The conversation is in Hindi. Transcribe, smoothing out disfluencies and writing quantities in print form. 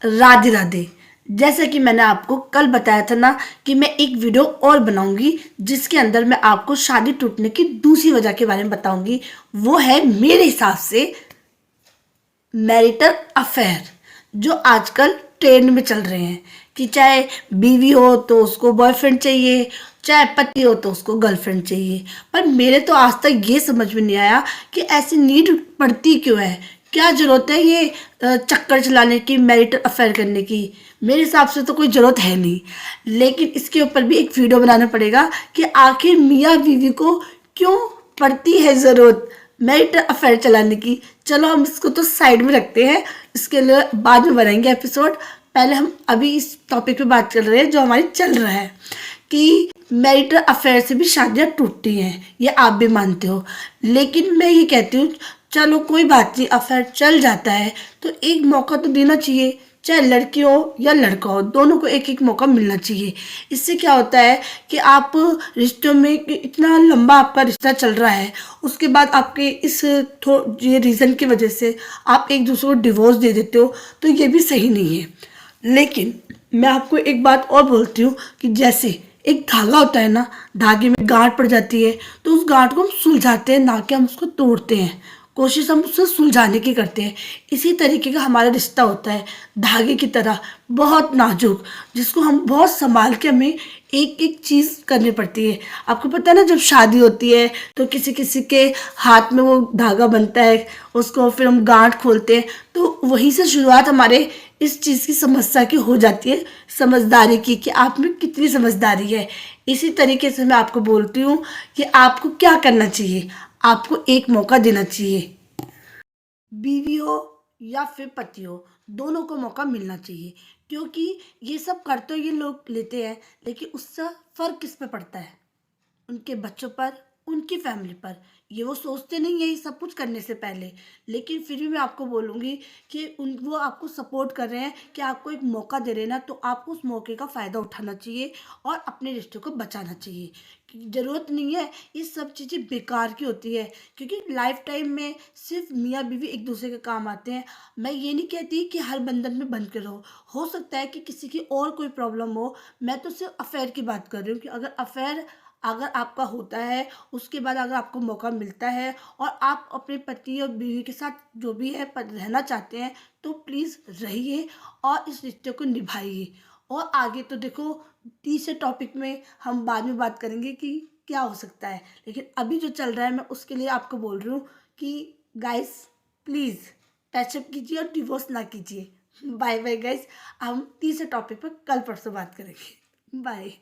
राधे राधे। जैसा कि मैंने आपको कल बताया था ना कि मैं एक वीडियो और बनाऊंगी जिसके अंदर मैं आपको शादी टूटने की दूसरी वजह के बारे में बताऊंगी। वो है मेरे हिसाब से मैरिटल अफेयर, जो आजकल ट्रेंड में चल रहे हैं कि चाहे बीवी हो तो उसको बॉयफ्रेंड चाहिए, चाहे पति हो तो उसको गर्लफ्रेंड चाहिए। पर मेरे तो आज तक ये समझ में नहीं आया कि ऐसी नीड पड़ती क्यों है, क्या जरूरत है ये चक्कर चलाने की, मैरिटल अफेयर करने की। मेरे हिसाब से तो कोई ज़रूरत है नहीं, लेकिन इसके ऊपर भी एक वीडियो बनाना पड़ेगा कि आखिर मियाँ बीवी को क्यों पड़ती है ज़रूरत मैरिटल अफेयर चलाने की। चलो हम इसको तो साइड में रखते हैं, इसके लिए बाद में बनाएंगे एपिसोड। पहले हम अभी इस टॉपिक पे बात कर रहे हैं जो हमारी चल रहा है कि मैरिटल अफेयर से भी शादियाँ टूटती हैं, ये आप भी मानते हो। लेकिन मैं ये कहती हूँ चलो कोई बात नहीं, अफेयर चल जाता है तो एक मौका तो देना चाहिए, चाहे लड़की हो या लड़का हो, दोनों को एक एक मौका मिलना चाहिए। इससे क्या होता है कि आप रिश्तों में इतना लंबा आपका रिश्ता चल रहा है, उसके बाद आपके इस ये रीज़न की वजह से आप एक दूसरे को डिवोर्स दे देते हो, तो ये भी सही नहीं है। लेकिन मैं आपको एक बात और बोलती हूँ कि जैसे एक धागा होता है ना, धागे में गांठ पड़ जाती है तो उस गांठ को हम सुलझाते हैं, ना कि हम उसको तोड़ते हैं। कोशिश हम उससे सुलझाने की करते हैं। इसी तरीके का हमारा रिश्ता होता है, धागे की तरह, बहुत नाजुक, जिसको हम बहुत संभाल के हमें एक एक चीज़ करनी पड़ती है। आपको पता है ना, जब शादी होती है तो किसी किसी के हाथ में वो धागा बनता है, उसको फिर हम गांठ खोलते हैं, तो वहीं से शुरुआत हमारे इस चीज़ की समस्या की हो जाती है, समझदारी की, कि आप में कितनी समझदारी है। इसी तरीके से मैं आपको बोलती हूँ कि आपको क्या करना चाहिए, आपको एक मौका देना चाहिए। बीवी हो या फिर पति हो, दोनों को मौका मिलना चाहिए। क्योंकि ये सब कर तो ये लोग लेते हैं, लेकिन उससे फ़र्क किस पे पड़ता है? उनके बच्चों पर, उनकी फैमिली पर। ये वो सोचते नहीं है ये सब कुछ करने से पहले। लेकिन फिर भी मैं आपको बोलूँगी कि उन वो आपको सपोर्ट कर रहे हैं, कि आपको एक मौका दे रहे हैं ना, तो आपको उस मौके का फ़ायदा उठाना चाहिए और अपने रिश्ते को बचाना चाहिए। ज़रूरत नहीं है ये सब चीज़ें बेकार की होती है, क्योंकि लाइफ टाइम में सिर्फ मियाँ बीवी एक दूसरे के काम आते हैं। मैं ये नहीं कहती कि हर बंधन में बंध के रहो, हो सकता है कि किसी की और कोई प्रॉब्लम हो। मैं तो सिर्फ अफेयर की बात कर रही हूँ कि अगर अफेयर अगर आपका होता है, उसके बाद अगर आपको मौका मिलता है और आप अपने पति और बीवी के साथ जो भी है रहना चाहते हैं, तो प्लीज़ रहिए और इस रिश्ते को निभाइए। और आगे तो देखो, तीसरे टॉपिक में हम बाद में बात करेंगे कि क्या हो सकता है। लेकिन अभी जो चल रहा है मैं उसके लिए आपको बोल रही हूँ कि गाइस प्लीज़ टचअप कीजिए और डिवोर्स ना कीजिए। बाय बाय गाइस, हम तीसरे टॉपिक पर कल परसों बात करेंगे। बाय।